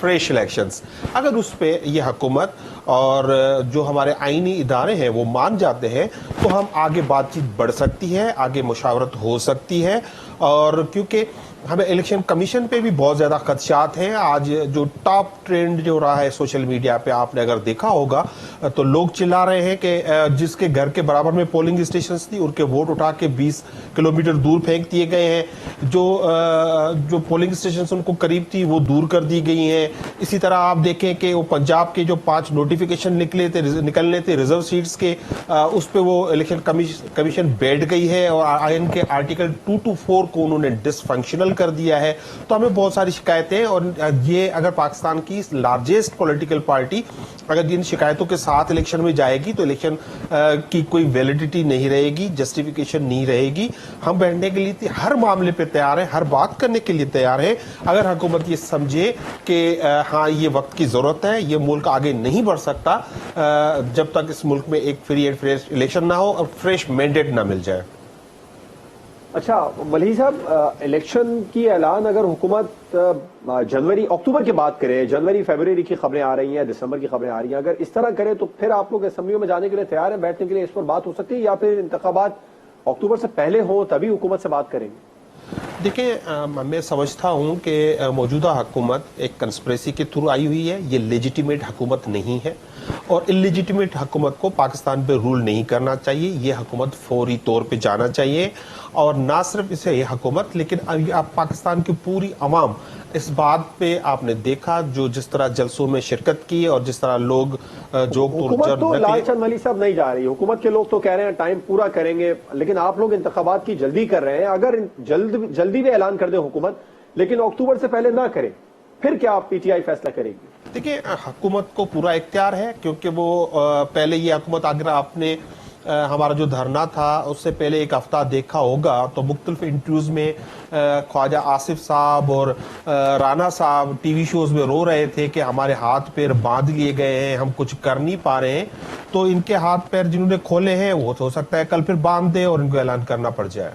Fresh elections. اگر اس پہ یہ حکومت اور جو ہمارے آئینی ادارے ہیں وہ مان جاتے ہیں تو ہم آگے بات چیت بڑھ سکتی ہے, آگے مشاورت ہو سکتی ہے. اور کیونکہ ہمیں الیکشن کمیشن پہ بھی بہت زیادہ خدشات ہیں. آج جو ٹاپ ٹرینڈ جو رہا ہے سوشل میڈیا پہ, آپ نے اگر دیکھا ہوگا تو لوگ چلا رہے ہیں کہ جس کے گھر کے برابر میں پولنگ اسٹیشنز تھی ان کے ووٹ اٹھا کے 20 کلومیٹر دور پھینک دیے گئے ہیں. جو پولنگ اسٹیشنز ان کو قریب تھی وہ دور کر دی گئی ہیں. اسی طرح آپ دیکھیں کہ وہ پنجاب کے جو 5 نوٹیفیکیشن نکلنے تھے ریزرو سیٹس کے, اس پہ وہ الیکشن کمیشن بیٹھ گئی ہے اور آئین کے آرٹیکل 224 کو انہوں نے ڈس فنکشنل کر دیا ہے. تو ہمیں بہت ساری شکایتیں, اور یہ اگر پاکستان کی لارجسٹ پولیٹیکل پارٹی اگر ان شکایتوں کے ساتھ الیکشن میں جائے گی تو الیکشن کی کوئی ویلیڈیٹی نہیں رہے گی, جسٹیفیکیشن نہیں رہے گی. ہم بیٹھنے کے لیے ہر معاملے پہ تیار ہیں, ہر بات کرنے کے لیے تیار ہیں اگر حکومت یہ سمجھے کہ ہاں یہ وقت کی ضرورت ہے, یہ ملک آگے نہیں بڑھ سکتا جب تک اس ملک میں ایک فری اینڈ فریش الیکشن نہ ہو اور فریش مینڈیٹ نہ مل جائے. اچھا ملہی صاحب, الیکشن کی اعلان اگر حکومت جنوری اکتوبر کی بات کرے, جنوری فیبروری کی خبریں آ رہی ہیں, دسمبر کی خبریں آ رہی ہیں, اگر اس طرح کرے تو پھر آپ لوگ اسمبلیوں میں جانے کے لیے تیار ہیں, بیٹھنے کے لیے اس پر بات ہو سکتی ہے, یا پھر انتخابات اکتوبر سے پہلے ہوں تبھی حکومت سے بات کریں گے؟ دیکھیں, میں سمجھتا ہوں کہ موجودہ حکومت ایک کنسپریسی کے تھرو آئی ہوئی ہے. یہ لیجیٹیمیٹ حکومت نہیں ہے اور انلیجیٹیمیٹ حکومت کو پاکستان پہ رول نہیں کرنا چاہیے. یہ حکومت فوری طور پہ جانا چاہیے, اور نہ صرف اسے یہ حکومت لیکن اب پاکستان کی پوری عوام اس بات پہ آپ نے دیکھا جو جس طرح جلسوں میں شرکت کی اور جس طرح لوگ حکومت تو لال چند ملی صاحب نہیں جا رہی, حکومت کے لوگ تو کہہ رہے ہیں ٹائم پورا کریں گے, لیکن آپ لوگ انتخابات کی جلدی کر رہے ہیں. اگر جلدی بھی اعلان کر دے حکومت لیکن اکتوبر سے پہلے نہ کرے, پھر کیا آپ پی ٹی آئی فیصلہ کرے گی؟ دیکھیں, حکومت کو پورا اختیار ہے, کیونکہ وہ پہلے یہ حکومت, اگر آپ نے ہمارا جو دھرنا تھا اس سے پہلے ایک ہفتہ دیکھا ہوگا تو مختلف انٹرویوز میں خواجہ آصف صاحب اور رانا صاحب ٹی وی شوز میں رو رہے تھے کہ ہمارے ہاتھ پیر باندھ لیے گئے ہیں, ہم کچھ کر نہیں پا رہے ہیں. تو ان کے ہاتھ پیر جنہوں نے کھولے ہیں وہ ہو سکتا ہے کل پھر باندھ دے اور ان کو اعلان کرنا پڑ جائے.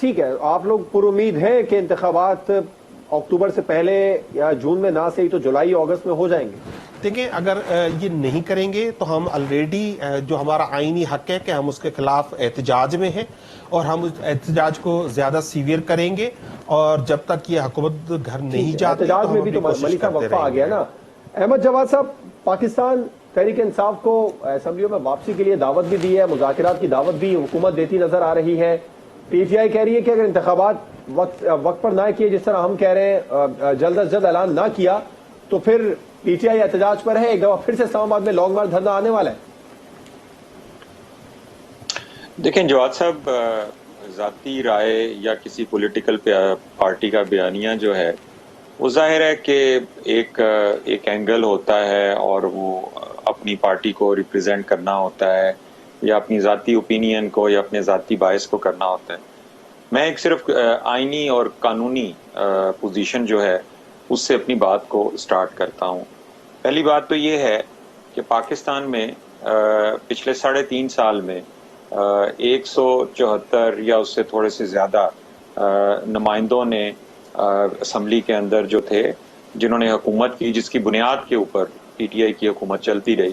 ٹھیک ہے, آپ لوگ پر امید ہیں کہ انتخابات اکتوبر سے پہلے یا جون میں نہ صحیح تو جولائی اگست میں ہو جائیں گے؟ دیکھیں, اگر یہ نہیں کریں گے تو ہم آلریڈی جو ہمارا آئینی حق ہے کہ ہم اس کے خلاف احتجاج میں ہیں, اور ہم اس احتجاج کو زیادہ سیویئر کریں گے, اور جب تک یہ حکومت گھر نہیں جاتی احتجاج میں بھی تو ملی صاحب وقفہ آ گیا نا. احمد جواد صاحب, پاکستان تحریک انصاف کو اسمبلیوں میں واپسی کے لیے دعوت بھی دی ہے, مذاکرات کی دعوت بھی حکومت دیتی نظر آ رہی ہے. پی ٹی آئی کہہ رہی ہے کہ اگر انتخابات وقت پر نہ کیے, جس طرح ہم کہہ رہے ہیں جلد از جلد اعلان نہ کیا, تو پھر پی ٹی آئی احتجاج پر ہے. ایک دفعہ پھر سے اسلام آباد میں لانگ مارچ دھرنا آنے والا ہے. دیکھیں جواد صاحب, ذاتی رائے یا کسی پولیٹیکل پارٹی کا بیانیہ جو ہے وہ ظاہر ہے کہ ایک اینگل ہوتا ہے, اور وہ اپنی پارٹی کو ریپرزینٹ کرنا ہوتا ہے یا اپنی ذاتی اوپینین کو یا اپنے ذاتی باعث کو کرنا ہوتا ہے. میں ایک صرف آئینی اور قانونی پوزیشن جو ہے اس سے اپنی بات کو سٹارٹ کرتا ہوں. پہلی بات تو یہ ہے کہ پاکستان میں پچھلے 3.5 سال میں 174 یا اس سے تھوڑے سے زیادہ نمائندوں نے اسمبلی کے اندر جو تھے جنہوں نے حکومت کی, جس کی بنیاد کے اوپر پی ٹی آئی کی حکومت چلتی رہی,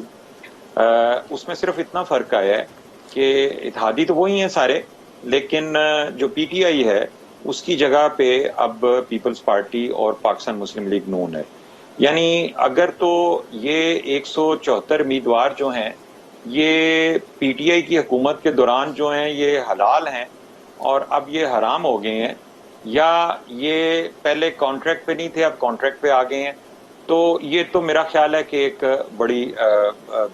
اس میں صرف اتنا فرق آیا ہے کہ اتحادی تو وہی ہیں سارے, لیکن جو پی ٹی آئی ہے اس کی جگہ پہ اب پیپلز پارٹی اور پاکستان مسلم لیگ نون ہے. یعنی اگر تو یہ 174 امیدوار جو ہیں یہ پی ٹی آئی کی حکومت کے دوران جو ہیں یہ حلال ہیں اور اب یہ حرام ہو گئے ہیں, یا یہ پہلے کانٹریکٹ پہ نہیں تھے اب کانٹریکٹ پہ آ گئے ہیں, تو یہ تو میرا خیال ہے کہ ایک بڑی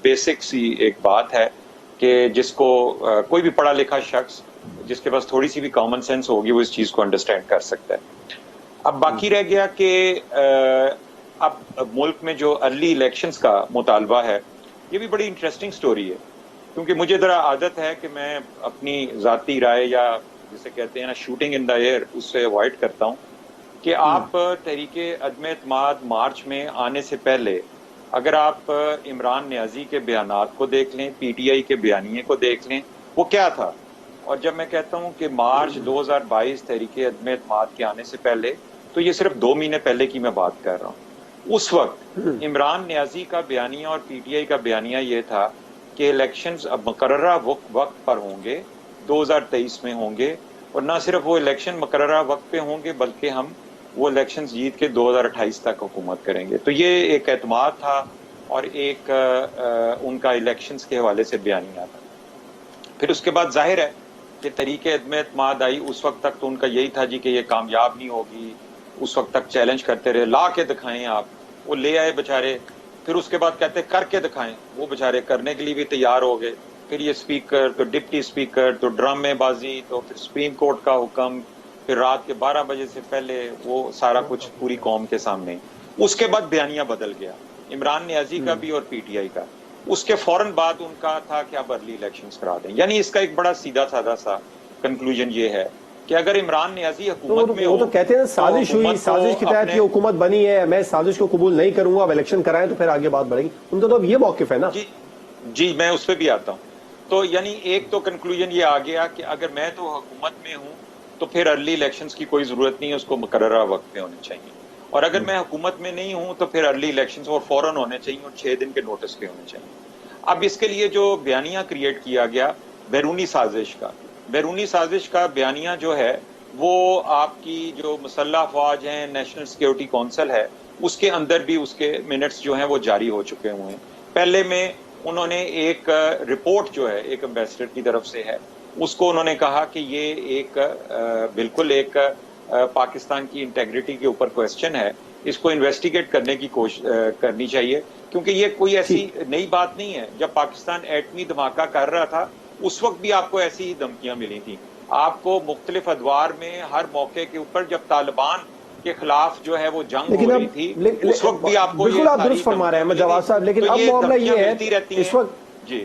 بیسک سی ایک بات ہے کہ جس کو کوئی بھی پڑھا لکھا شخص جس کے پاس تھوڑی سی بھی کامن سینس ہوگی وہ اس چیز کو انڈرسٹینڈ کر سکتا ہے. اب باقی رہ گیا کہ اب ملک میں جو ارلی الیکشنز کا مطالبہ ہے یہ بھی بڑی انٹرسٹنگ سٹوری ہے, کیونکہ مجھے ذرا عادت ہے کہ میں اپنی ذاتی رائے یا جسے کہتے ہیں نا شوٹنگ ان دا ایئر اس سے اوائڈ کرتا ہوں کہ آپ تحریک عدم اعتماد مارچ میں آنے سے پہلے اگر آپ عمران نیازی کے بیانات کو دیکھ لیں, پی ٹی آئی کے بیانیے کو دیکھ لیں, وہ کیا تھا. اور جب میں کہتا ہوں کہ مارچ 2022 تحریک عدم اعتماد کے آنے سے پہلے تو یہ صرف 2 مہینے پہلے کی میں بات کر رہا ہوں. اس وقت عمران نیازی کا بیانیہ اور پی ٹی آئی کا بیانیہ یہ تھا کہ الیکشنز اب مقررہ وقت پر ہوں گے، 2023 میں ہوں گے، اور نہ صرف وہ الیکشن مقررہ وقت پہ ہوں گے بلکہ ہم وہ الیکشنز جیت کے 2028 تک حکومت کریں گے. تو یہ ایک اعتماد تھا اور ایک ان کا الیکشنز کے حوالے سے بیانیہ تھا. پھر اس کے بعد ظاہر ہے کہ طریق عدم اعتماد آئی. اس وقت تک تو ان کا یہی تھا جی کہ یہ کامیاب نہیں ہوگی. اس وقت تک چیلنج کرتے رہے، لا کے دکھائیں آپ. وہ لے آئے بےچارے. پھر اس کے بعد کہتے کر کے دکھائیں. وہ بےچارے کرنے کے لیے بھی تیار ہو گئے. پھر یہ اسپیکر، تو ڈپٹی اسپیکر، تو ڈرامے بازی، تو پھر سپریم کورٹ کا حکم، پھر رات کے 12 بجے سے پہلے وہ سارا کچھ پوری قوم کے سامنے. اس کے بعد بیانیہ بدل گیا عمران نیازی کا بھی اور پی ٹی آئی کا. اس کے فوراً بعد ان کا تھا کہ اب ارلی الیکشنز کرا دیں. یعنی اس کا ایک بڑا سیدھا سادہ سا کنکلوژن یہ ہے کہ اگر عمران نیازی حکومت میں وہ تو کہتے ہیں سازش ہوئی، سازش کے تحت یہ حکومت بنی ہے، میں سازش کو قبول نہیں کروں گا، اب الیکشن کرائیں تو پھر آگے بات بڑھے گی. ان کا تو اب یہ موقف ہے نا. جی میں اس پہ بھی آتا ہوں. تو یعنی ایک تو کنکلوژن یہ آ گیا کہ اگر میں تو حکومت میں ہوں تو پھر ارلی الیکشنز کی کوئی ضرورت نہیں ہے، اس کو مقررہ وقت پہ ہونے چاہیے. اور اگر میں حکومت میں نہیں ہوں تو پھر ارلی الیکشنز اور فوراً ہونے چاہیے اور 6 دن کے نوٹس پہ ہونے چاہیے. اب اس کے لیے جو بیانیہ کریٹ کیا گیا بیرونی سازش کا بیانیہ جو ہے وہ آپ کی جو مسلح افواج ہیں، نیشنل سیکیورٹی کونسل ہے، اس کے اندر بھی اس کے منٹس جو ہیں وہ جاری ہو چکے ہوئے ہیں. پہلے میں انہوں نے ایک رپورٹ جو ہے ایک امبیسڈر کی طرف سے ہے، اس کو انہوں نے کہا کہ یہ ایک بالکل ایک پاکستان کی انٹیگریٹی کے اوپر کوسچن ہے، اس کو انویسٹیگیٹ کرنے کی کوشش کرنی چاہیے، کیونکہ یہ کوئی ایسی نئی بات نہیں ہے. جب پاکستان ایٹمی دھماکہ کر رہا تھا اس وقت بھی آپ کو ایسی ہی دھمکیاں ملی تھیں. آپ کو مختلف ادوار میں ہر موقع کے اوپر جب طالبان کے خلاف جو ہے وہ جنگ ہو رہی تھی اس وقت بھی آپ کو بالکل آپ درست فرما رہے ہیں جواد صاحب. لیکن اب معاملہ یہ ہے اس وقت جی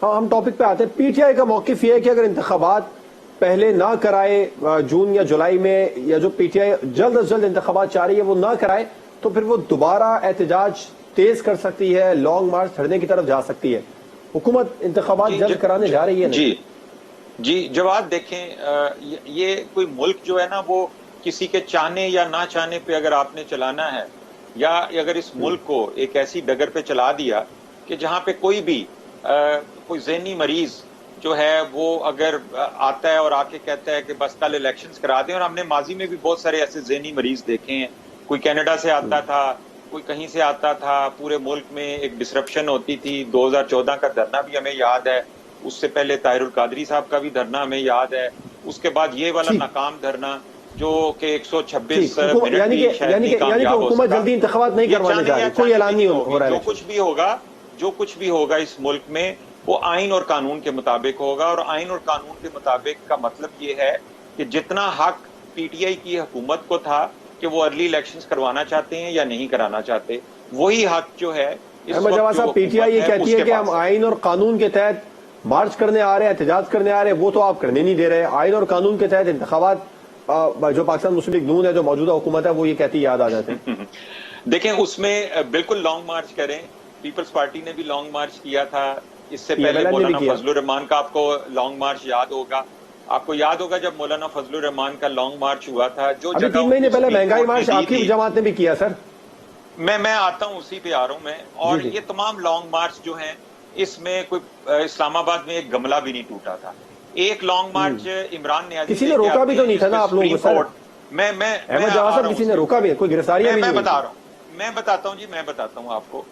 ہاں ہم ٹاپک پہ آتے ہیں. پی ٹی آئی کا موقف یہ ہے کہ اگر انتخابات پہلے نہ کرائے جون یا جولائی میں، یا جو پی ٹی آئی جلد از جلد انتخابات چاہ رہی ہے وہ نہ کرائے تو پھر وہ دوبارہ احتجاج تیز کر سکتی ہے، لانگ مارچ چھڑنے کی طرف جا سکتی ہے. حکومت انتخابات جلد کرانے جا رہی ہے. جی جواد دیکھیں، یہ کوئی ملک جو ہے نا وہ کسی کے چاہنے یا نہ چاہنے پہ اگر آپ نے چلانا ہے، یا اگر اس ملک کو ایک ایسی ڈگر پہ چلا دیا کہ جہاں پہ کوئی بھی کوئی ذہنی مریض جو ہے وہ اگر آتا ہے اور آ کے کہتا ہے کہ بس کل الیکشنز کرا دیں. اور ہم نے ماضی میں بھی بہت سارے ایسے ذہنی مریض دیکھے ہیں. کوئی کینیڈا سے آتا تھا، کوئی کہیں سے آتا تھا، پورے ملک میں ایک ڈسرپشن ہوتی تھی. 2014 کا دھرنا بھی ہمیں یاد ہے، اس سے پہلے طاہر القادری صاحب کا بھی دھرنا ہمیں یاد ہے، اس کے بعد یہ والا ناکام دھرنا جو کہ 126 منٹ بھی شاید نہیں کامیاب ہو سکا. جلدی انتخابات نہیں کروانے جا رہے، کوئی اعلان نہیں ہو رہا ہے. جو کچھ بھی ہوگا اس ملک میں وہ آئین اور قانون کے مطابق ہوگا. اور آئین اور قانون کے مطابق کا مطلب یہ ہے کہ جتنا حق پی ٹی آئی کی حکومت کو تھا کہ وہ ارلی الیکشنز کروانا چاہتے ہیں یا نہیں کرانا چاہتے، وہی حق جو ہے احمد جواد صاحب پی ٹی آئی یہ کہتی ہے کہ ہم آئین اور قانون کے تحت مارچ کرنے آ رہے ہیں، احتجاج کرنے آ رہے ہیں، وہ تو آپ کرنے نہیں دے رہے. آئین اور قانون کے تحت انتخابات جو پاکستان مسلم لیگ نون ہے جو موجودہ حکومت ہے وہ یہ کہتی یاد آ جاتے ہیں. دیکھیں اس میں بالکل لانگ مارچ کریں. پیپلز پارٹی نے بھی لانگ مارچ کیا تھا. اس سے پہلے مولانا فضل الرحمان کا آپ کو لانگ مارچ یاد ہوگا. آپ کو یاد ہوگا جب مولانا فضل الرحمان کا لانگ مارچ ہوا تھا جو ابھی 3 مہینے پہلے مہنگائی مارچ آپ کی جماعت نے بھی کیا. سر میں آتا ہوں اسی پہ آ رہا ہوں میں. اور یہ تمام لانگ مارچ جو ہیں اس میں کوئی اسلام آباد میں ایک گملہ بھی نہیں ٹوٹا تھا. ایک لانگ مارچ عمران نیازی کسی نے روکا بھی تو نہیں تھا نا آپ لوگوں کو. احمد جواد صاحب کسی نے روکا بھی، کوئی گرفتاریاں بھی نہیں. میں بتاتا ہوں جی، میں بتاتا ہوں آپ کو.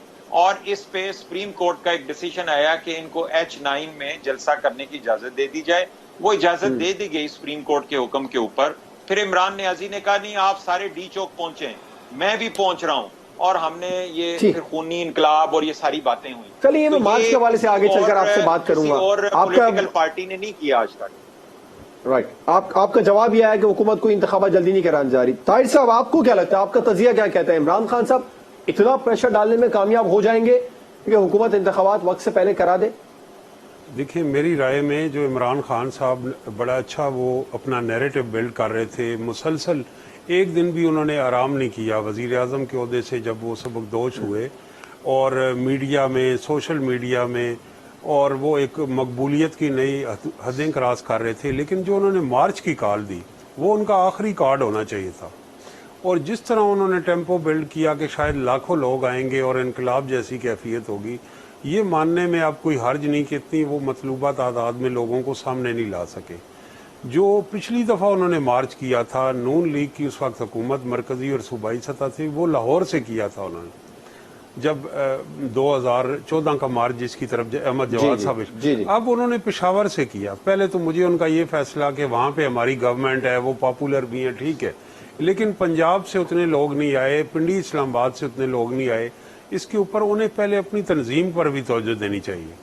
اور اس پہ سپریم کورٹ کا ایک ڈیسیژن آیا کہ ان کو H9 میں جلسہ کرنے کی اجازت دے دی جائے. وہ اجازت دے دی گئی سپریم کورٹ کے حکم کے اوپر. پھر عمران نیازی نے کہا نہیں آپ سارے ڈی چوک پہنچیں، میں بھی پہنچ رہا ہوں، اور ہم نے یہ پھر خونی انقلاب اور یہ ساری باتیں ہوئی. چلیے میں مارچ کے حوالے سے آگے چل کر آپ سے بات کروں گا. اور پولیٹیکل پارٹی نے نہیں کیا آج تک. رائٹ، آپ کا جواب یہ ہے کہ حکومت کو انتخابات جلدی نہیں کرانے جا رہی. طاہر صاحب آپ کو کیا لگتا ہے، آپ کا تجزیہ کیا کہتا ہے؟ عمران خان صاحب اتنا پریشر ڈالنے میں کامیاب ہو جائیں گے کہ حکومت انتخابات وقت سے پہلے کرا دے؟ دیکھیں میری رائے میں جو عمران خان صاحب بڑا اچھا وہ اپنا نیریٹو بلڈ کر رہے تھے، مسلسل ایک دن بھی انہوں نے آرام نہیں کیا وزیر اعظم کے عہدے سے جب وہ سبکدوش ہوئے، اور میڈیا میں، سوشل میڈیا میں، اور وہ ایک مقبولیت کی نئی حدیں کراس کر رہے تھے. لیکن جو انہوں نے مارچ کی کال دی وہ ان کا آخری کارڈ ہونا چاہیے تھا. اور جس طرح انہوں نے ٹیمپو بلڈ کیا کہ شاید لاکھوں لوگ آئیں گے اور انقلاب جیسی کیفیت ہوگی، یہ ماننے میں اب کوئی حرج نہیں کہ اتنی وہ مطلوبہ تعداد میں لوگوں کو سامنے نہیں لا سکے۔ جو پچھلی دفعہ انہوں نے مارچ کیا تھا، نون لیگ کی اس وقت حکومت مرکزی اور صوبائی سطح سے، وہ لاہور سے کیا تھا انہوں نے، جب 2014 کا مارچ جس کی طرف احمد جواد صاحب، اب انہوں نے پشاور سے کیا۔ پہلے تو مجھے ان کا یہ فیصلہ کہ وہاں پہ ہماری گورنمنٹ ہے، وہ پاپولر بھی ہیں، ٹھیک ہے، لیکن پنجاب سے اتنے لوگ نہیں آئے، پنڈی اسلام آباد سے اتنے لوگ نہیں آئے، اس کے اوپر انہیں پہلے اپنی تنظیم پر بھی توجہ دینی چاہیے۔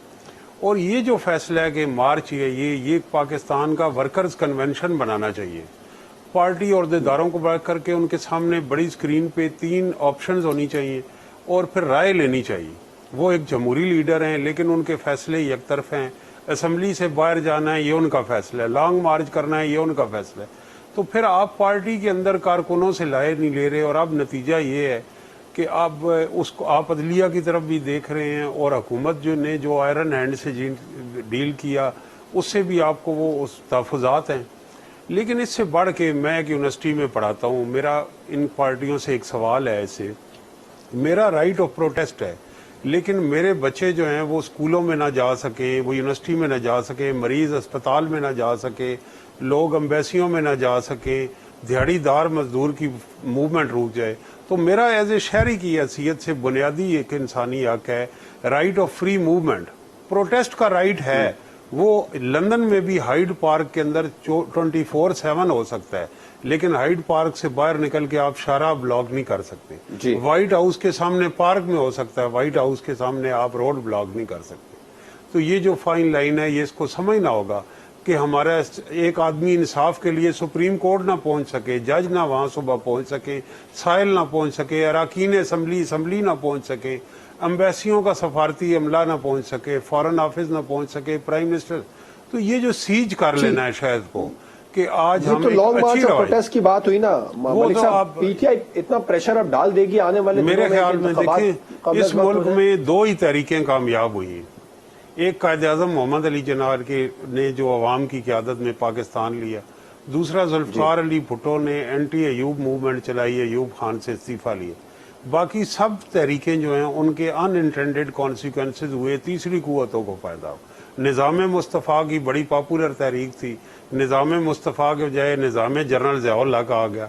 اور یہ جو فیصلہ ہے کہ مارچ ہے، یہ پاکستان کا ورکرز کنونشن بنانا چاہیے، پارٹی عہدیداروں کو بیٹھ کر کے ان کے سامنے بڑی اسکرین پہ 3 آپشنز ہونی چاہیے اور پھر رائے لینی چاہیے۔ وہ ایک جمہوری لیڈر ہیں لیکن ان کے فیصلے یک طرف ہیں، اسمبلی سے باہر جانا ہے یہ ان کا فیصلہ ہے، لانگ مارچ کرنا ہے یہ ان کا فیصلہ ہے، تو پھر آپ پارٹی کے اندر کارکنوں سے رائے نہیں لے رہے، اور اب نتیجہ یہ ہے کہ اب اس کو آپ عدلیہ کی طرف بھی دیکھ رہے ہیں، اور حکومت جو آئرن ہینڈ سے ڈیل کیا اس سے بھی آپ کو وہ اس تحفظات ہیں۔ لیکن اس سے بڑھ کے میں ایک یونیورسٹی میں پڑھاتا ہوں، میرا ان پارٹیوں سے ایک سوال ہے ایسے، میرا رائٹ آف پروٹیسٹ ہے، لیکن میرے بچے جو ہیں وہ اسکولوں میں نہ جا سکیں، وہ یونیورسٹی میں نہ جا سکیں، مریض اسپتال میں نہ جا سکے، لوگ امبیسیوں میں نہ جا سکیں، دیہڑی دار مزدور کی موومنٹ رک جائے، تو میرا ایز اے شہری کی حیثیت سے بنیادی ایک انسانی حق ہے right of free movement. Protest کا رائٹ ہے، وہ لندن میں بھی ہائیڈ پارک کے اندر 24/7 ہو سکتا ہے، لیکن ہائیڈ پارک سے باہر نکل کے آپ شارع بلاک نہیں کر سکتے۔ وائٹ ہاؤس کے سامنے پارک میں ہو سکتا ہے، وائٹ ہاؤس کے سامنے آپ روڈ بلاک نہیں کر سکتے۔ تو یہ جو فائن لائن ہے یہ اس کو سمجھنا ہوگا کہ ہمارا ایک آدمی انصاف کے لیے سپریم کورٹ نہ پہنچ سکے، جج نہ وہاں صبح پہنچ سکے، سائل نہ پہنچ سکے، اراکین اسمبلی نہ پہنچ سکے، امبیسیوں کا سفارتی عملہ نہ پہنچ سکے، فارن آفس نہ پہنچ سکے، پرائم منسٹر، تو یہ جو سیج کر لینا ہے شاید کو کہ آج ہم تو لانگ مارچ اور اچھی پروٹیسٹ کی بات ہوئی نا ملک صاحب، پی ٹی آئی اتنا پریشر اب ڈال دے گی آنے والے میرے خیال میں دیکھیں اس ملک میں 2 ہی تحریکیں کامیاب ہوئی ہیں، ایک قائد اعظم محمد علی جناح نے جو عوام کی قیادت میں پاکستان لیا، دوسرا ذوالفقار علی بھٹو نے اینٹی ایوب موومنٹ چلائی، ایوب خان سے استعفیٰ لیا۔ باقی سب تحریکیں جو ہیں ان کے ان انٹینڈیڈ کانسیکوینسز ہوئے، تیسری قوتوں کو فائدہ ہو۔ نظام مصطفیٰ کی بڑی پاپولر تحریک تھی، نظام مصطفیٰ کے بجائے نظام جنرل ضیاء اللہ کا آ گیا۔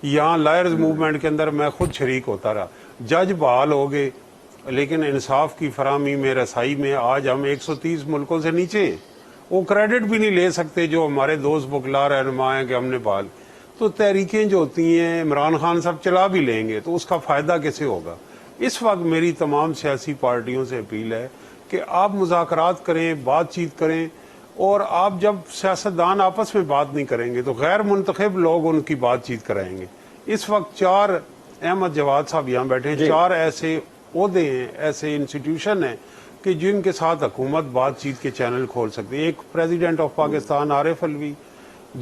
یہاں لائرز موومنٹ کے اندر میں خود شریک ہوتا رہا، جج بحال ہو گئے، لیکن انصاف کی فراہمی میں رسائی میں آج ہم 130 ملکوں سے نیچے ہیں، وہ کریڈٹ بھی نہیں لے سکتے جو ہمارے دوست وکلا رہنما ہیں کہ ہم نے بحال۔ تو تحریکیں جو ہوتی ہیں عمران خان صاحب چلا بھی لیں گے تو اس کا فائدہ کیسے ہوگا؟ اس وقت میری تمام سیاسی پارٹیوں سے اپیل ہے کہ آپ مذاکرات کریں، بات چیت کریں، اور آپ جب سیاستدان آپس میں بات نہیں کریں گے تو غیر منتخب لوگ ان کی بات چیت کرائیں گے۔ اس وقت 4 احمد جواد صاحب یہاں بیٹھے ہیں، 4 ایسے عہدے ہیں، ایسے انسٹیٹیوشن ہیں کہ جن کے ساتھ حکومت بات چیت کے چینل کھول سکتی ہے۔ ایک پریزیڈنٹ آف پاکستان عارف علوی،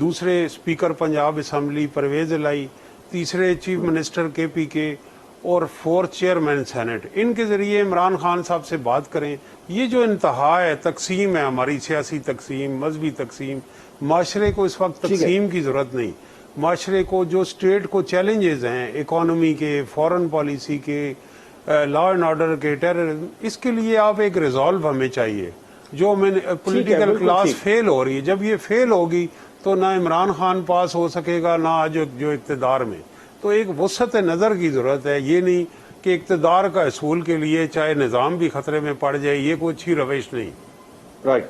دوسرے اسپیکر پنجاب اسمبلی پرویز الہی، تیسرے چیف منسٹر KPK، اور 4 چیئرمین سینٹ، ان کے ذریعے عمران خان صاحب سے بات کریں۔ یہ جو انتہا ہے، تقسیم ہے ہماری، سیاسی تقسیم، مذہبی تقسیم، معاشرے کو اس وقت تقسیم کی ضرورت نہیں۔ معاشرے کو جو اسٹیٹ کو چیلنجز ہیں، اکانومی کے، فورن پالیسی کے، لا اینڈ آرڈر کے، ٹیررزم، اس کے لیے آپ ایک ریزالو ہمیں چاہیے۔ جو پولیٹیکل کلاس فیل ہو رہی ہے، جب یہ فیل ہوگی تو نہ عمران خان پاس ہو سکے گا، نہ جو اقتدار میں۔ تو ایک وسعت نظر کی ضرورت ہے، یہ نہیں کہ اقتدار کا حصول کے لیے چاہے نظام بھی خطرے میں پڑ جائے، یہ کوئی اچھی روش نہیں۔ رائٹ،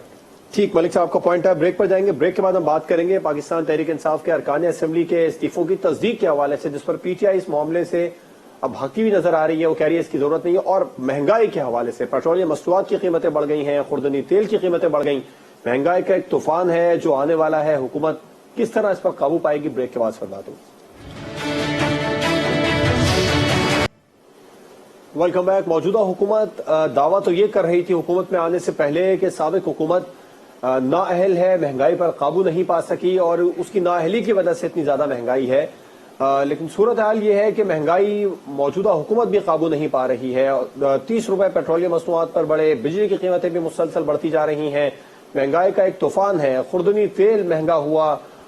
ٹھیک، ملک صاحب کا پوائنٹ ہے، بریک پر جائیں گے، بریک کے بعد ہم بات کریں گے پاکستان تحریک انصاف کے ارکان اسمبلی کے استعفوں کی تصدیق کے حوالے سے، جس پر پی ٹی آئی اس معاملے سے اب بھاگتی ہوئی نظر آ رہی ہے، وہ کہہ رہی ہے اس کی ضرورت نہیں ہے، اور مہنگائی کے حوالے سے پیٹرولیم مصنوعات کی قیمتیں بڑھ گئی ہیں، خوردنی تیل کی قیمتیں بڑھ گئیں، مہنگائی کا ایک طوفان ہے جو آنے والا ہے، حکومت کس طرح اس پر قابو پائے گی؟ بریک کے بعد فرماتا ہوں۔ Welcome back. موجودہ حکومت دعویٰ تو یہ کر رہی تھی حکومت میں آنے سے پہلے کہ سابق حکومت نااہل ہے، مہنگائی پر قابو نہیں پا سکی اور اس کی نااہلی کی وجہ سے اتنی زیادہ مہنگائی ہے، لیکن صورتحال یہ ہے کہ مہنگائی موجودہ حکومت بھی قابو نہیں پا رہی ہے۔ 30 روپے پیٹرولیم مصنوعات پر بڑھے، بجلی کی قیمتیں بھی مسلسل بڑھتی جا رہی ہیں، مہنگائی کا ایک طوفان ہے، خوردنی تیل مہنگا ہوا،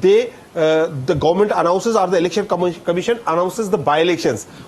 the government announces or the election commission announces the by elections।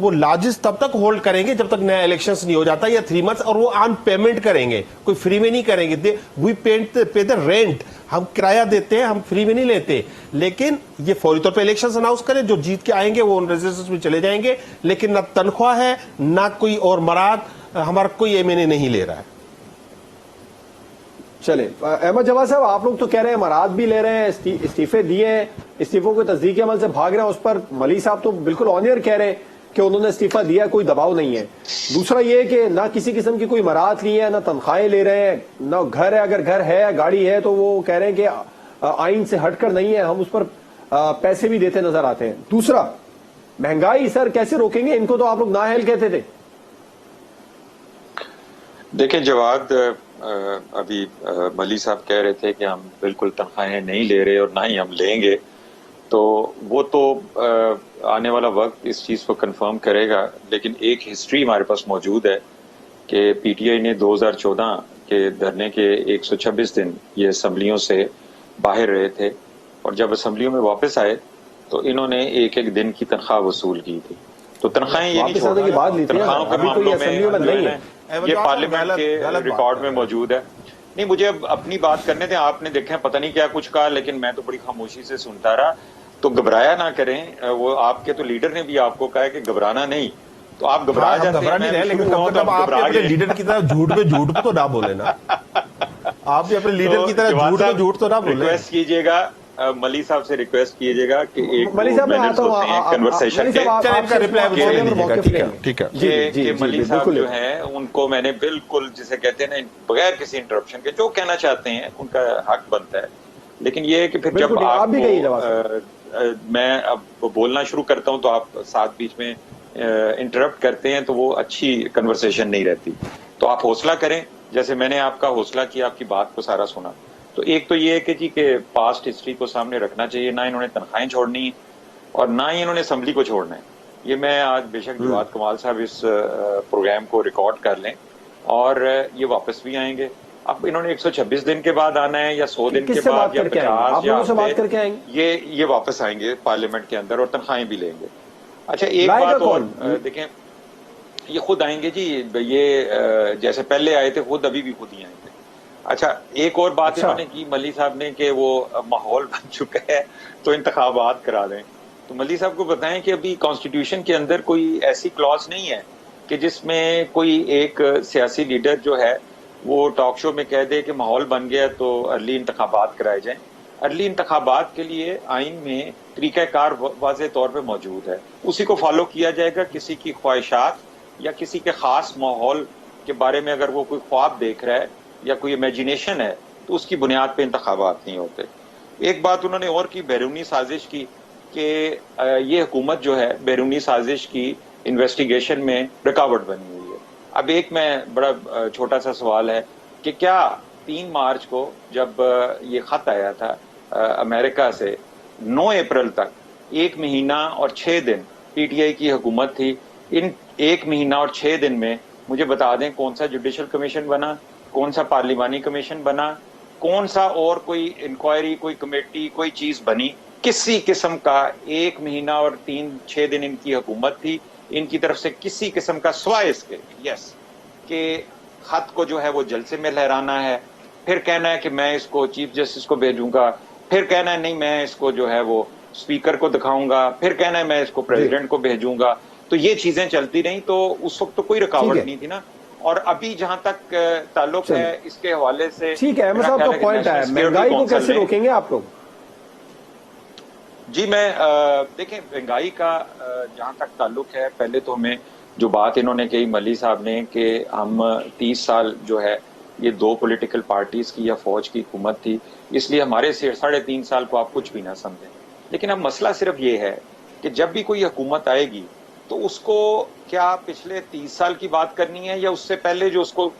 وہ لارجسٹ تب تک ہولڈ کریں گے جب تک نیا الیکشنز نہیں ہو جاتا یا 3 months, اور وہ آن پیمنٹ کریں گے, کوئی فری میں نہیں کریں گے. وی پے دا رینٹ, ہم کرایہ دیتے ہیں, ہم فری میں نہیں لیتے. لیکن یہ فوری طور پہ الیکشنز اناؤنس کریں, جو جیت کے آئیں گے وہ ان ریزلٹس میں چلے جائیں گے, لیکن نہ تنخواہ ہے نہ کوئی اور مراد, ہمارا کوئی MNA نہیں لے رہا ہے. چلیں احمد جواد صاحب, آپ لوگ تو کہہ رہے ہیں مراد بھی لے رہے ہیں, استعفے دیے ہیں, استعفوں کو تصدیقی عمل سے بھاگ رہے ہیں, اس پر ملی صاحب تو بالکل آنر کہہ رہے ہیں کہ انہوں نے استعفیٰ دیا, کوئی دباؤ نہیں ہے. دوسرا یہ کہ نہ کسی قسم کی کوئی مراد لی ہے, نہ تنخواہیں لے رہے ہیں, نہ گھر ہے, اگر گھر ہے گاڑی ہے تو وہ کہہ رہے ہیں کہ آئین سے ہٹ کر نہیں ہے, ہم اس پر پیسے بھی دیتے نظر آتے ہیں. دوسرا مہنگائی سر کیسے روکیں گے, ان کو تو آپ لوگ نااہل کہتے تھے. دیکھیں جواد, ابھی ملی صاحب کہہ رہے تھے کہ ہم بالکل تنخواہیں نہیں لے رہے اور نہ ہی ہم لیں گے, تو وہ تو آنے والا وقت اس چیز کو کنفرم کرے گا. لیکن ایک ہسٹری ہمارے پاس موجود ہے کہ PTI نے 2014 کے دھرنے کے 126 دن یہ اسمبلیوں سے باہر رہے تھے, اور جب اسمبلیوں میں واپس آئے تو انہوں نے ایک ایک دن کی تنخواہ وصول کی تھی. تو تنخواہیں یہ نہیں چھوڑ رہے, تنخواہوں کے معاملوں میں یہ پارلیمنٹ کے ریکارڈ میں موجود ہے. نہیں, مجھے اب اپنی بات کرنے تھے, آپ نے دیکھیں پتہ نہیں کیا کچھ کہا, لیکن میں تو بڑی خاموشی سے سنتا رہا. تو گھبرایا نہ کریں, وہ آپ کے تو لیڈر نے بھی آپ کو کہا ہے کہ گھبرانا نہیں, تو آپ گھبرا جاتے ہیں. لیکن آپ اپنے لیڈر کی طرح جھوٹ پہ تو نہ بولے نا, آپ بھی اپنے لیڈر کی طرح جھوٹ تو نہ بولے. ریکویسٹ کیجیے گا, ملی صاحب سے ریکویسٹ کیجیے گا کہ ایک ملی صاحب میں آتا ہوں کنورسیشن کے ملی صاحب جو ہیں ان کو میں نے بالکل جسے کہتے ہیں نا بغیر کسی انٹرپشن کے جو کہنا چاہتے ہیں ان کا حق بنتا ہے. لیکن یہ ہے کہ پھر جب آپ میں اب بولنا شروع کرتا ہوں تو آپ ساتھ بیچ میں انٹرپٹ کرتے ہیں تو وہ اچھی کنورسیشن نہیں رہتی. تو آپ حوصلہ کریں, جیسے میں نے آپ کا حوصلہ کیا, آپ کی بات کو سارا سنا. تو ایک تو یہ ہے کہ جی کہ پاسٹ ہسٹری کو سامنے رکھنا چاہیے, نہ انہوں نے تنخواہیں چھوڑنی اور نہ ہی انہوں نے اسمبلی کو چھوڑنا ہے. یہ میں آج بے شک جواد کمال صاحب اس پروگرام کو ریکارڈ کر لیں اور یہ واپس بھی آئیں گے. اب انہوں نے 126 دن کے بعد آنا ہے یا 100 دن کے بعد یا 50 یا یہ واپس آئیں گے پارلیمنٹ کے اندر اور تنخواہیں بھی لیں گے. اچھا ایک بات اور دیکھیں, یہ خود آئیں گے جی, یہ جیسے پہلے آئے تھے خود, ابھی بھی خود ہی آئیں گے. اچھا ایک اور بات انہوں نے کی ملی صاحب نے کہ وہ ماحول بن چکا ہے تو انتخابات کرا دیں. تو ملی صاحب کو بتائیں کہ ابھی کانسٹیٹیوشن کے اندر کوئی ایسی کلاس نہیں ہے کہ جس میں کوئی ایک سیاسی لیڈر جو ہے وہ ٹاک شو میں کہہ دے کہ ماحول بن گیا تو ارلی انتخابات کرائے جائیں. ارلی انتخابات کے لیے آئین میں طریقہ کار واضح طور پہ موجود ہے, اسی کو فالو کیا جائے گا. کسی کی خواہشات یا کسی کے خاص ماحول کے بارے میں اگر وہ کوئی خواب دیکھ رہا ہے یا کوئی امیجنیشن ہے تو اس کی بنیاد پہ انتخابات نہیں ہوتے. ایک بات انہوں نے اور کی, بیرونی سازش کی, کہ یہ حکومت جو ہے بیرونی سازش کی انویسٹیگیشن میں رکاوٹ بنی ہوئی ہے. اب ایک میں بڑا چھوٹا سا سوال ہے کہ کیا 3 مارچ کو جب یہ خط آیا تھا امریکہ سے, 9 اپریل تک 1 مہینہ اور 6 دن PTI کی حکومت تھی, ان 1 مہینہ اور 6 دن میں مجھے بتا دیں کون سا جوڈیشل کمیشن بنا, کون سا پارلیمانی کمیشن بنا, کون سا اور کوئی انکوائری, کوئی کمیٹی, کوئی چیز بنی؟ کسی قسم کا 1 مہینہ اور 3-6 دن ان کی حکومت تھی, ان کی طرف سے کسی قسم کا سوائے اس کے کہ خط کو جو ہے وہ جلسے میں لہرانا ہے, پھر کہنا ہے کہ میں اس کو چیف جسٹس کو بھیجوں گا, پھر کہنا ہے نہیں میں اس کو جو ہے وہ اسپیکر کو دکھاؤں گا, پھر کہنا ہے میں اس کو پریزیڈنٹ کو بھیجوں گا. تو یہ چیزیں چلتی رہیں, تو اس وقت تو کوئی رکاوٹ نہیں تھی نا. اور ابھی جہاں تک تعلق ہے اس کے حوالے سے, ٹھیک ہے احمد صاحب کا پوائنٹ ہے, مہنگائی کو کیسے روکیں گے آپ لوگ؟ جی میں دیکھیں مہنگائی کا جہاں تک تعلق ہے, پہلے تو ہمیں جو بات انہوں نے کہی ملی صاحب نے کہ ہم 30 سال جو ہے یہ 2 پولیٹیکل پارٹیز کی یا فوج کی حکومت تھی, اس لیے ہمارے 3.5 سال کو آپ کچھ بھی نہ سمجھیں. لیکن اب مسئلہ صرف یہ ہے کہ جب بھی کوئی حکومت آئے گی تو اس کو کیا پچھلے 30 سال کی بات کرنی ہے یا اس سے پہلے جو اس کو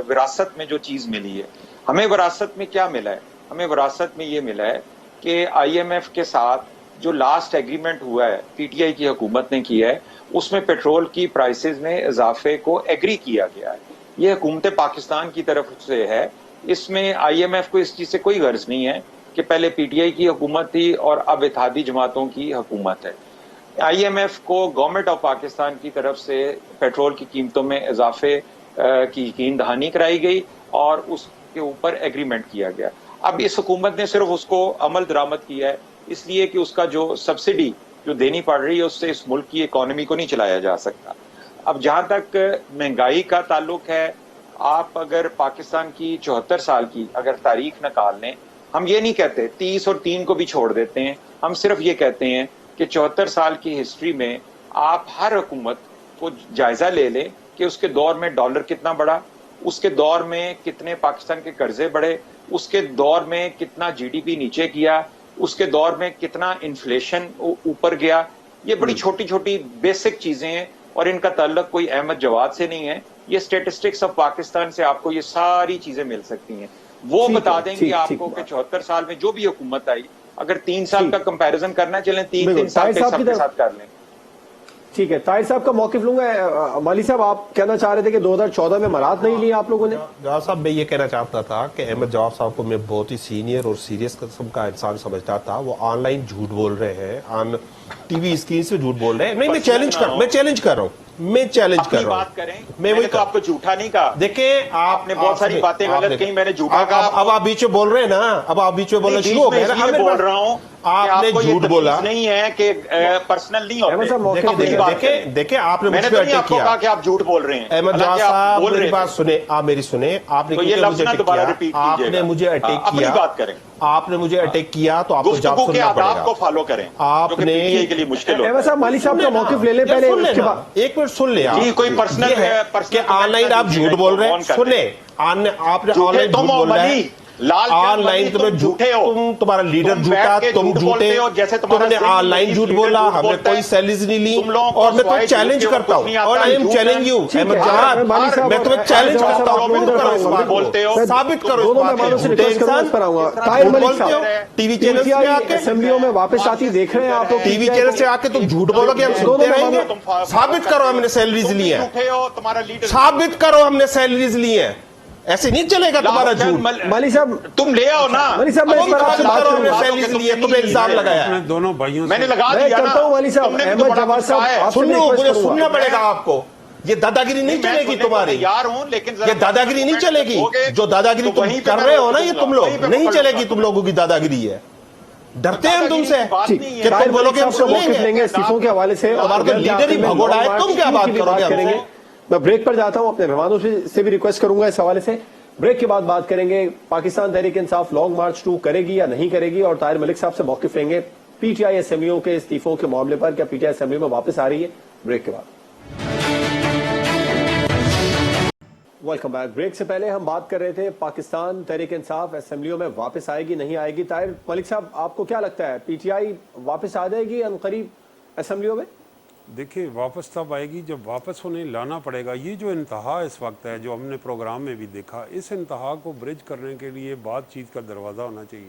وراثت میں جو چیز ملی ہے. ہمیں وراثت میں کیا ملا ہے؟ ہمیں وراثت میں یہ ملا ہے کہ IMF کے ساتھ جو لاسٹ ایگریمنٹ ہوا ہے PTI کی حکومت نے کیا ہے, اس میں پیٹرول کی پرائسز میں اضافے کو ایگری کیا گیا ہے. یہ حکومت پاکستان کی طرف سے ہے, اس میں IMF کو اس چیز سے کوئی غرض نہیں ہے کہ پہلے PTI کی حکومت تھی اور اب اتحادی جماعتوں کی حکومت ہے. IMF کو گورنمنٹ آف پاکستان کی طرف سے پیٹرول کی قیمتوں میں اضافے کی یقین دہانی کرائی گئی اور اس کے اوپر ایگریمنٹ کیا گیا. اب اس حکومت نے صرف اس کو عمل درآمد کیا ہے اس لیے کہ اس کا جو سبسڈی جو دینی پڑ رہی ہے اس سے اس ملک کی اکانومی کو نہیں چلایا جا سکتا. اب جہاں تک مہنگائی کا تعلق ہے، آپ اگر پاکستان کی 74 سال کی اگر تاریخ نکال لیں، ہم یہ نہیں کہتے 30 اور 3 کو بھی چھوڑ دیتے ہیں، ہم صرف یہ کہتے ہیں کہ 74 سال کی ہسٹری میں آپ ہر حکومت کو جائزہ لے لیں کہ اس کے دور میں ڈالر کتنا بڑھا، اس کے دور میں کتنے پاکستان کے قرضے بڑھے، اس کے دور میں کتنا GDP نیچے کیا، اس کے دور میں کتنا انفلیشن اوپر گیا. یہ بڑی چھوٹی چھوٹی بیسک چیزیں ہیں اور ان کا تعلق کوئی احمد جواد سے نہیں ہے. یہ اسٹیٹسٹکس آف پاکستان سے آپ کو یہ ساری چیزیں مل سکتی ہیں. وہ بتا دیں گے آپ کو کہ 74 سال میں جو بھی حکومت آئی، اگر 3 سال کا کمپیریزن کرنا چلیں 3 سال کے سب کے ساتھ کر لیں. ٹھیک ہے، طاہر صاحب کا موقف لوں گا. مالی صاحب آپ کہنا چاہ رہے تھے کہ 2014 میں مراد نہیں لی آپ لوگوں نے. جواب صاحب میں یہ کہنا چاہتا تھا کہ احمد جواب صاحب کو میں بہت ہی سینئر اور سیریس قسم کا انسان سمجھتا تھا. وہ آن لائن جھوٹ بول رہے ہیں، آن ٹی وی اسکرین سے جھوٹ بول رہے ہیں. نہیں، میں چیلنج کر رہا ہوں اپنی بات کریں. میں نے تو آپ کو جھوٹا نہیں کہا. دیکھیں آپ نے بہت ساری باتیں غلط کہیں، میں نے جھوٹا کہا. اب آپ بیچ میں بول رہے ہیں نا، اب آپ بیچ میں بولنا شروع ہو گئے. میں بول رہا ہوں آپ نے جھوٹ بولا نہیں ہے کہ پرسنل نہیں ہوتے. دیکھیں آپ نے میں نے تو نہیں آپ کو کہا کہ آپ جھوٹ بول رہے ہیں. احمد جواد صاحب میری بات سنیں، آپ میری سنیں. آپ نے آپ نے مجھے اٹیک کیا، بات کریں. آپ نے مجھے اٹیک کیا تو آپ کو جواب گفتگو کے سننا پڑے آداب کو گا. فالو کریں. آپ نے کے لیے مشکل احمد صاحب مالی صاحب کا موقف لے لیں پہلے، اس کے بعد ایک منٹ سن لیں. جی کوئی پرسنل کہ آن لائن آپ جھوٹ بول رہے ہیں. سنیں، آپ نے آن لائن جھوٹ بول رہے ہیں. آن لائن تمہیں جھوٹے ہو، تمہارا لیڈر جھوٹا، تم جھوٹے ہو. تم نے آن لائن جھوٹ بولا، ہم نے کوئی سیلریز نہیں لی. اور میں تمہیں چیلنج کرتا ہوں، اور I am challenge you Ahmad Jawad, میں تمہیں چیلنج کرتا ہوں. ثابت کرو ٹی وی چینل سے آ کے اسمبلیوں میں واپس آتی دیکھ رہے ہیں آپ. ٹی وی چینل سے آ کے تم جھوٹ بولو گے، ہم سنتے رہیں گے. ثابت کرو ہم نے سیلریز لی ہیں. ثابت کرو ہم نے سیلریز لی ہیں. ایسے نہیں چلے گا تمہارا جھوٹ. مالی صاحب تم لے آؤ نا. مالی صاحب میں اس پر آپ سے بات کروں گا. سیلریز لی ہے، تم نے الزام لگایا ہے. دونوں بھائیوں میں نے لگا میں دیا کرتا ہوں. مالی صاحب احمد جواد صاحب آپ سے مجھے سننا پڑے گا آپ کو. یہ دادا گیری نہیں چلے گی تمہاری. یہ دادا گیری نہیں چلے گی. جو دادا گیری تم کر رہے ہو نا، یہ تم لوگ نہیں چلے گی. تم لوگوں کی دادا گیری ہے. ڈرتے ہیں ہم تم سے کہ تم بولو کہ ہم سن لیں گے استعفوں کے حوالے سے. ہمارا لیڈر ہی بھگوڑا ہے، تم کیا بات کرو گے. میں بریک پر جاتا ہوں، اپنے مہمانوں سے بھی ریکویسٹ کروں گا اس حوالے سے. بریک کے بعد بات کریں گے پاکستان تحریک انصاف لانگ مارچ 2 کرے گی یا نہیں کرے گی، اور طاہر ملک صاحب سے موقف لیں گے PTI اسمبلیوں کے استعفوں کے معاملے پر. کیا PTI اسمبلی میں واپس آ رہی ہے؟ بریک کے بعد. Welcome back. بریک سے پہلے ہم بات کر رہے تھے پاکستان تحریک انصاف اسمبلیوں میں واپس آئے گی نہیں آئے گی. طاہر ملک صاحب آپ کو کیا لگتا ہے، PTI واپس آ جائے گی عنقریب اسمبلیوں میں؟ دیکھیں واپس تب آئے گی جب واپس انہیں لانا پڑے گا. یہ جو انتہا اس وقت ہے، جو ہم نے پروگرام میں بھی دیکھا، اس انتہا کو برج کرنے کے لیے بات چیت کا دروازہ ہونا چاہیے،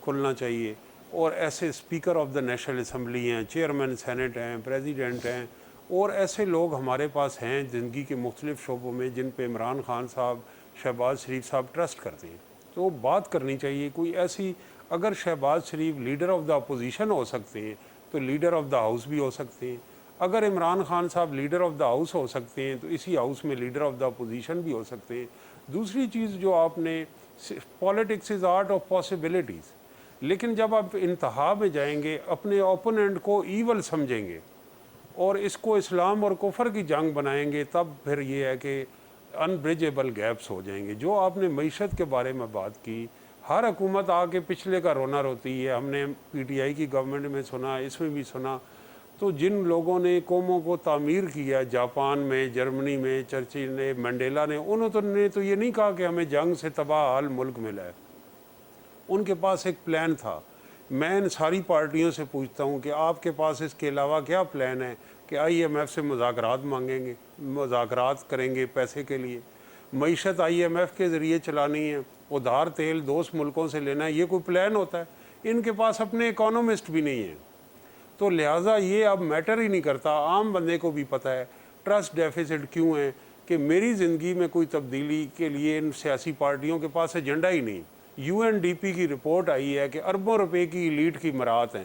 کھلنا چاہیے. اور ایسے speaker of the national assembly ہیں، چیئرمین سینٹ ہیں، پریزیڈنٹ ہیں، اور ایسے لوگ ہمارے پاس ہیں زندگی کے مختلف شعبوں میں جن پہ عمران خان صاحب، شہباز شریف صاحب ٹرسٹ کرتے ہیں. تو بات کرنی چاہیے کوئی ایسی. اگر شہباز شریف لیڈر آف دا اپوزیشن ہو سکتے ہیں تو لیڈر آف دا ہاؤس بھی ہو سکتے ہیں. اگر عمران خان صاحب لیڈر آف دا ہاؤس ہو سکتے ہیں تو اسی ہاؤس میں لیڈر آف دا اپوزیشن بھی ہو سکتے ہیں. دوسری چیز جو آپ نے، politics is art of possibilities. لیکن جب آپ انتہا میں جائیں گے، اپنے اوپوننٹ کو ایول سمجھیں گے اور اس کو اسلام اور کفر کی جنگ بنائیں گے، تب پھر یہ ہے کہ انبریجیبل گیپس ہو جائیں گے. جو آپ نے معیشت کے بارے میں بات کی، ہر حکومت آ کے پچھلے کا رونا روتی ہے. ہم نے PTI کی گورنمنٹ میں سنا، اس میں بھی سنا. تو جن لوگوں نے قوموں کو تعمیر کیا، جاپان میں، جرمنی میں، چرچل نے، منڈیلا نے، انہوں نے تو یہ نہیں کہا کہ ہمیں جنگ سے تباہ حال ملک ملا ہے. ان کے پاس ایک پلان تھا. میں ان ساری پارٹیوں سے پوچھتا ہوں کہ آپ کے پاس اس کے علاوہ کیا پلان ہے؟ کہ IMF سے مذاکرات مانگیں گے، مذاکرات کریں گے پیسے کے لیے. معیشت IMF کے ذریعے چلانی ہے، ادھار تیل دوست ملکوں سے لینا ہے. یہ کوئی پلان ہوتا ہے؟ ان کے پاس اپنے اکانومسٹ بھی نہیں ہیں. تو لہٰذا یہ اب میٹر ہی نہیں کرتا. عام بندے کو بھی پتہ ہے ٹرسٹ ڈیفیسٹ کیوں ہے، کہ میری زندگی میں کوئی تبدیلی کے لیے ان سیاسی پارٹیوں کے پاس ایجنڈا ہی نہیں. UNDP کی رپورٹ آئی ہے کہ اربوں روپے کی لیڈ کی مراعات ہیں.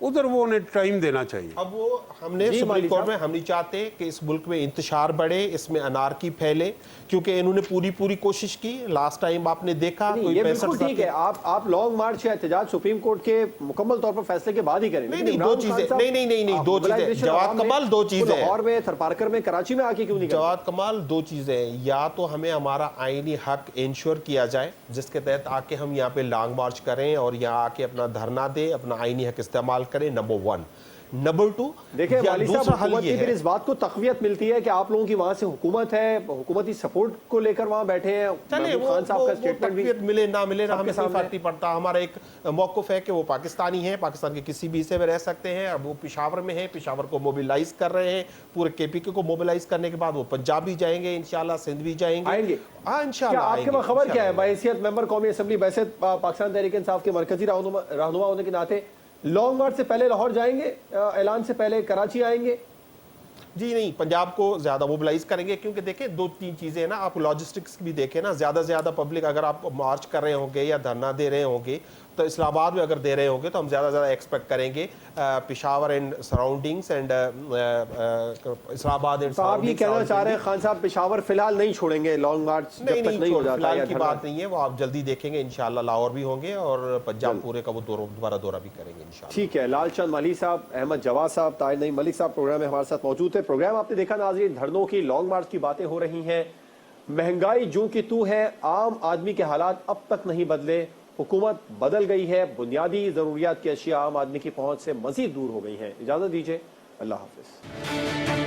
ادھر وہ انہیں ٹائم دینا چاہیے. اب وہ ہم نے سپریم کورٹ میں ہم نہیں چاہتے کہ اس ملک میں انتشار بڑھے, اس میں انارکی پھیلے, کیونکہ انہوں نے پوری کوشش کی. لاسٹ ٹائم آپ نے دیکھا یہ بالکل ٹھیک ہے, آپ لانگ مارچ یا احتجاج سپریم کورٹ کے مکمل طور پر فیصلے کے بعد ہی کریں. نہیں, دو چیزیں, نہیں, دو چیزیں جواد کمال, دو چیزیں لاہور میں, تھر پارکر میں, کراچی میں آ کے کیوں نہیں کریں؟ جواد کمال دو چیزیں, یا تو ہمیں ہمارا آئینی حق انشور کیا جائے جس کے تحت آ کے ہم یہاں پہ لانگ مارچ کریں اور یہاں آ کے اپنا دھرنا دیں, اپنا آئینی حق استعمال کریں, نمبر 1. نمبر 2, دیکھیں والی صاحب, حکومت کی پھر اس بات کو تقویت ملتی ہے کہ آپ لوگوں کی وہاں سے حکومت ہے, حکومتی سپورٹ کو لے کر وہاں بیٹھے ہیں. چلے وہ تقویت ملے نہ ملے ہمیں کوئی فرق نہیں پڑتا. ہمارا ایک موقف ہے کہ وہ پاکستانی ہیں, پاکستان کے کسی بھی حصے میں رہ سکتے ہیں. اب وہ پشاور میں ہیں, پشاور کو موبیلائز کر رہے ہیں, پورے کے پی کے کو موبیلائز کرنے کے بعد وہ پنجاب بھی جائیں گے انشاءاللہ, سندھ بھی جائیں گے. ہاں انشاءاللہ. آپ کے پاس خبر کیا ہے بحیثیت ممبر قومی اسمبلی بحثیت پاکستان تحریک انصاف کے مرکزی رہنما ہونے کے ناطے لانگ مارچ سے پہلے لاہور جائیں گے, اعلان سے پہلے کراچی آئیں گے؟ جی نہیں, پنجاب کو زیادہ موبلائز کریں گے, کیونکہ دیکھیں 2-3 چیزیں ہیں نا, آپ لاجسٹکس بھی دیکھیں نا, زیادہ سے زیادہ پبلک اگر آپ مارچ کر رہے ہوں گے یا دھرنا دے رہے ہوں گے تو اسلام آباد میں اگر دے رہے ہوں گے تو ہم زیادہ ایکسپیکٹ کریں گے پشاور اینڈ سراؤنڈنگس اینڈ اسلام آباد اینڈ. آپ یہ کہنا چاہ رہے ہیں خان صاحب پشاور فی الحال نہیں چھوڑیں گے لانگ مارچ جب تک نہیں ہو جاتا؟ فی الحال کی بات نہیں ہے, وہ آپ جلدی دیکھیں گے انشاءاللہ لاہور بھی ہوں گے اور پنجاب پورے کا وہ دوبارہ دورہ بھی کریں گے انشاءاللہ. ٹھیک ہے. لال چند مالی صاحب, احمد جواد صاحب, طاہر نعیم ملک صاحب پروگرام میں ہمارے ساتھ موجود تھے. پروگرام آپ نے دیکھا ناظرین, دھرنوں کی, لانگ مارچ کی باتیں ہو رہی ہیں. مہنگائی جو کہ تو ہے, عام آدمی کے حالات اب تک نہیں بدلے, حکومت بدل گئی ہے, بنیادی ضروریات کی اشیاء عام آدمی کی پہنچ سے مزید دور ہو گئی ہیں. اجازت دیجیے, اللہ حافظ.